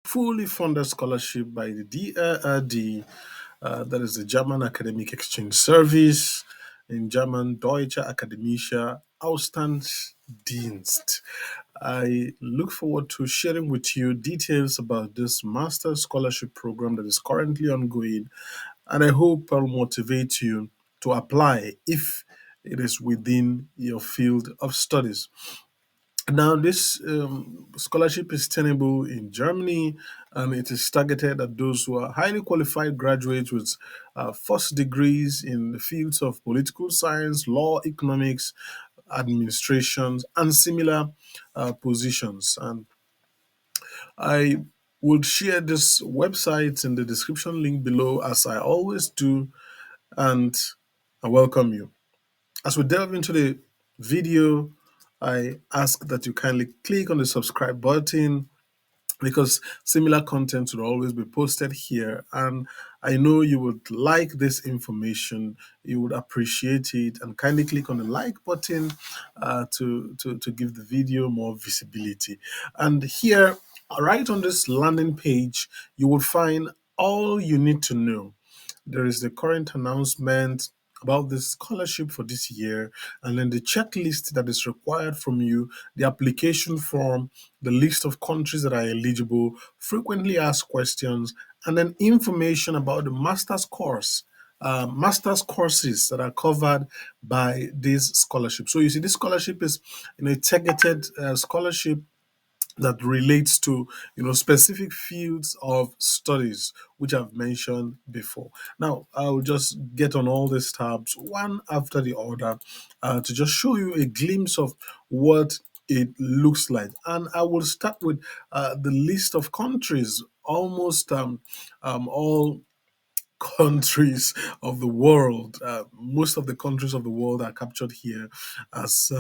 fully funded scholarship by the DAAD, that is the German Academic Exchange Service, in German Deutsche Akademische Austauschdienst. I look forward to sharing with you details about this master scholarship program that is currently ongoing, and I hope I'll motivate you to apply if it is within your field of studies. Now, this scholarship is tenable in Germany, and it is targeted at those who are highly qualified graduates with first degrees in the fields of political science, law, economics, administrations, and similar positions. And I would share this website in the description link below, as I always do, and I welcome you. As we delve into the video, I ask that you kindly click on the subscribe button because similar content will always be posted here. And I know you would like this information, you would appreciate it, and kindly click on the like button to give the video more visibility. And here, right on this landing page, you will find all you need to know. There is the current announcement about the scholarship for this year, and then the checklist that is required from you, the application form, the list of countries that are eligible, frequently asked questions, and then information about the master's courses that are covered by this scholarship. So you see, this scholarship is a targeted scholarship that relates to specific fields of studies which I've mentioned before. Now I'll just get on all these tabs one after the other to just show you a glimpse of what it looks like, and I will start with the list of countries. Almost all countries of the world. Most of the countries of the world are captured here as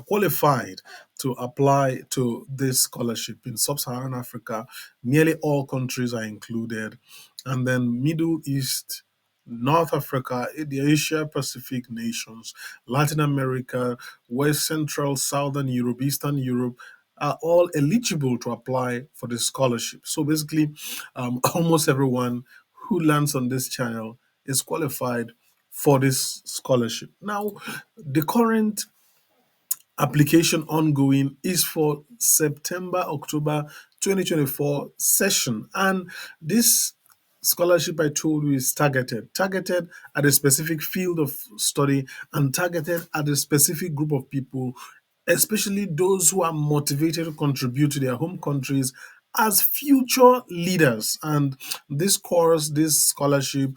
qualified to apply to this scholarship. In sub-Saharan Africa, nearly all countries are included. And then Middle East, North Africa, the Asia Pacific nations, Latin America, West Central, Southern Europe, Eastern Europe are all eligible to apply for this scholarship. So basically, almost everyone who lands on this channel is qualified for this scholarship. Now, the current application ongoing is for September October 2024 session, and this scholarship, I told you, is targeted at a specific field of study and targeted at a specific group of people, especially those who are motivated to contribute to their home countries as future leaders. And this scholarship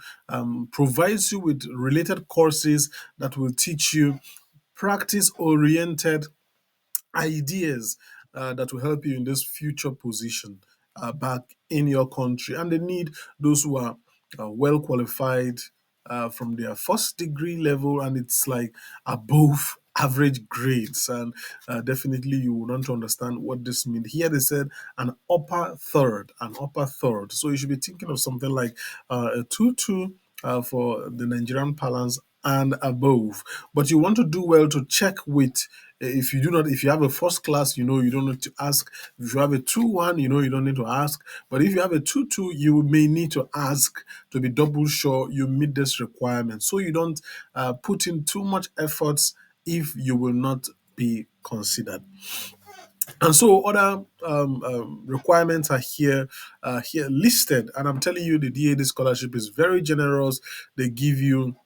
provides you with related courses that will teach you practice-oriented ideas that will help you in this future position back in your country. And they need those who are well qualified from their first degree level, and it's like above average grades. And definitely you will want to understand what this means. Here they said an upper third. So you should be thinking of something like a 2-2 for the Nigerian parlance and above. But you want to do well to check with, if you have a first class, you don't need to ask. If you have a 2-1, you don't need to ask. But if you have a 2-2, you may need to ask to be double sure you meet this requirement, so you don't put in too much efforts if you will not be considered. And so other requirements are here listed, and I'm telling you, the DAAD scholarship is very generous. They give you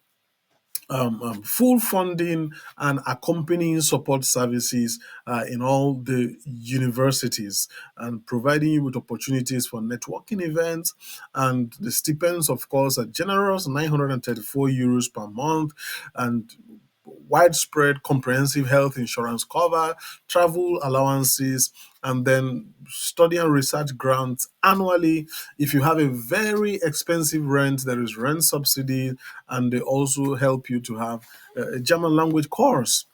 full funding and accompanying support services in all the universities, and providing you with opportunities for networking events. And the stipends, of course, are generous, 934 euros per month, and widespread comprehensive health insurance cover, travel allowances, and then study and research grants annually. If you have a very expensive rent, there is rent subsidy, and they also help you to have a German language course.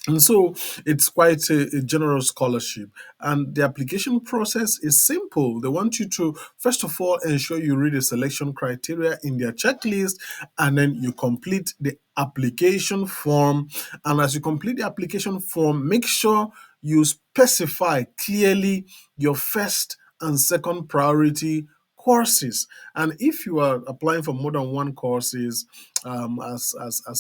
And so it's quite a generous scholarship. And the application process is simple. They want you to, first of all, ensure you read the selection criteria in their checklist, and then you complete the application form. And as you complete the application form, make sure you specify clearly your first and second priority courses. And if you are applying for more than one courses, as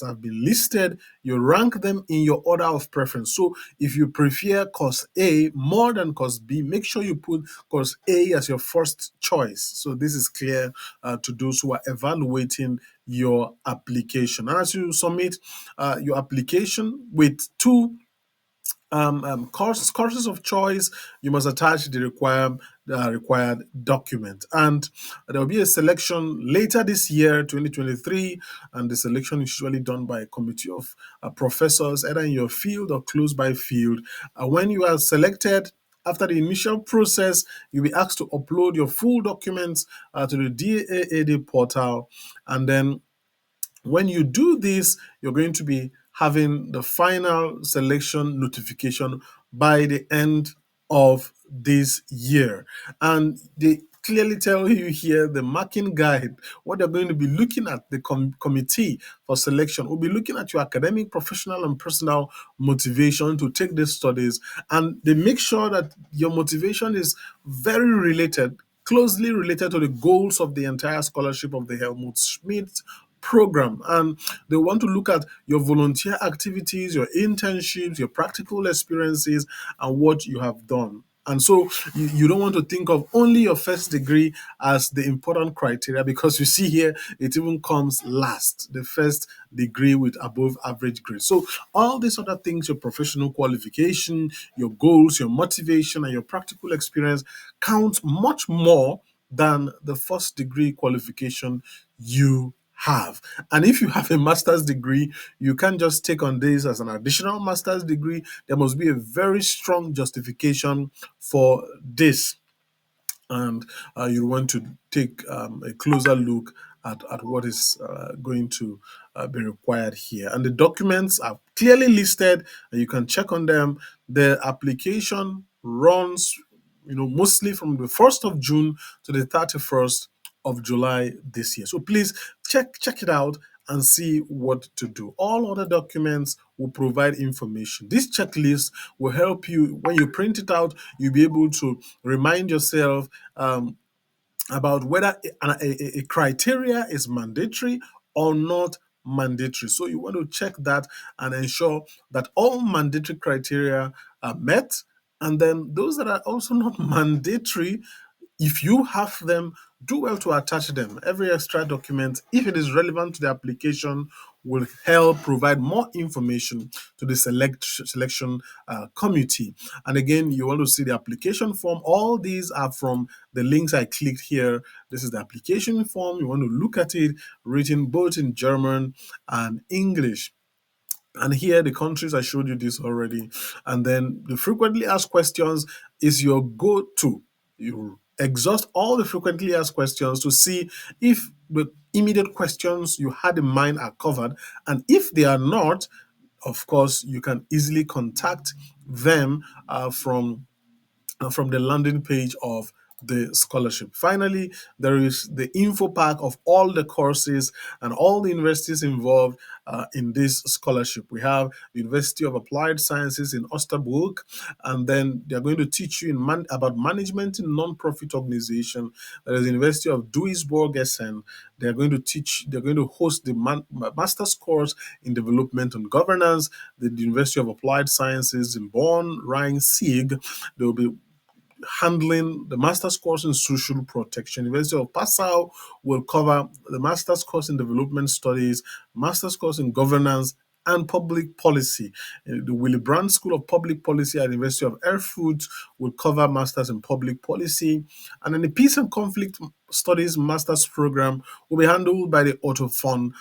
have been listed, you rank them in your order of preference. So if you prefer course A more than course B, make sure you put course A as your first choice. So this is clear to those who are evaluating your application. And as you submit your application with two courses of choice, you must attach the required document. And there will be a selection later this year, 2023, and the selection is usually done by a committee of professors, either in your field or close by field. When you are selected, after the initial process, you'll be asked to upload your full documents to the DAAD portal, and then when you do this, you're going to be having the final selection notification by the end of this year. And they clearly tell you here the marking guide, what they're going to be looking at, the committee for selection will be looking at your academic, professional, and personal motivation to take these studies. And they make sure that your motivation is very related, closely related to the goals of the entire scholarship of the Helmut Schmidt program. And they want to look at your volunteer activities, your internships, your practical experiences, and what you have done. And so you don't want to think of only your first degree as the important criteria, because you see here it even comes last, the first degree with above average grade. So all these other things, your professional qualification, your goals, your motivation, and your practical experience count much more than the first degree qualification you have. And if you have a master's degree, you can't just take on this as an additional master's degree. There must be a very strong justification for this. And you want to take a closer look at what is going to be required here. And the documents are clearly listed, and you can check on them. The application runs, mostly from the 1st of June to the 31st of July this year. So please check it out and see what to do. All other documents will provide information. This checklist will help you when you print it out. You'll be able to remind yourself about whether a criteria is mandatory or not mandatory. So you want to check that and ensure that all mandatory criteria are met. And then those that are also not mandatory, if you have them, do well to attach them. Every extra document, if it is relevant to the application, will help provide more information to the selection committee. And again, you want to see the application form. All these are from the links I clicked here. This is the application form. You want to look at it, written both in German and English. And here, the countries, I showed you this already. And then the frequently asked questions is your go-to. You exhaust all the frequently asked questions to see if the immediate questions you had in mind are covered. And if they are not, of course, you can easily contact them from the landing page of the scholarship. Finally, there is the info pack of all the courses and all the universities involved in this scholarship. We have the University of Applied Sciences in Osterburg, and then they're going to teach you about management in non-profit organization. There is the University of Duisburg Essen. They're going to host the master's course in development and governance. The University of Applied Sciences in Bonn, Rhein-Sieg, they will be handling the master's course in social protection. University of Passau will cover the master's course in development studies, master's course in governance and public policy. The Willy Brandt School of Public Policy at the University of Erfurt will cover masters in public policy. And then the Peace and Conflict Studies master's program will be handled by the Otto von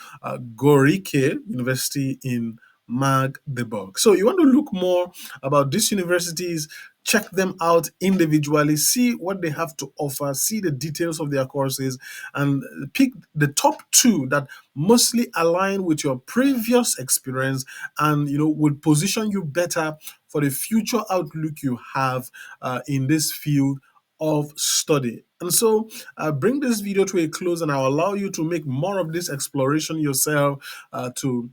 Guericke University in Magdeburg. So you want to look more about these universities, check them out individually, see what they have to offer, see the details of their courses, and pick the top two that mostly align with your previous experience and would position you better for the future outlook you have in this field of study. And so bring this video to a close, and I'll allow you to make more of this exploration yourself to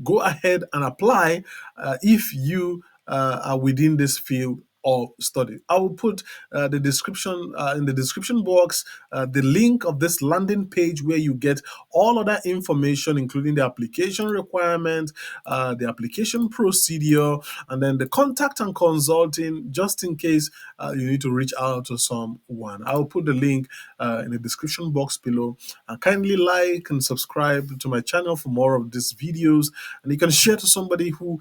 go ahead and apply if you are within this field of study. I will put the description in the description box, the link of this landing page where you get all other information, including the application requirements, the application procedure, and then the contact and consulting, just in case you need to reach out to someone. I will put the link in the description box below. And kindly like and subscribe to my channel for more of these videos, and you can share to somebody who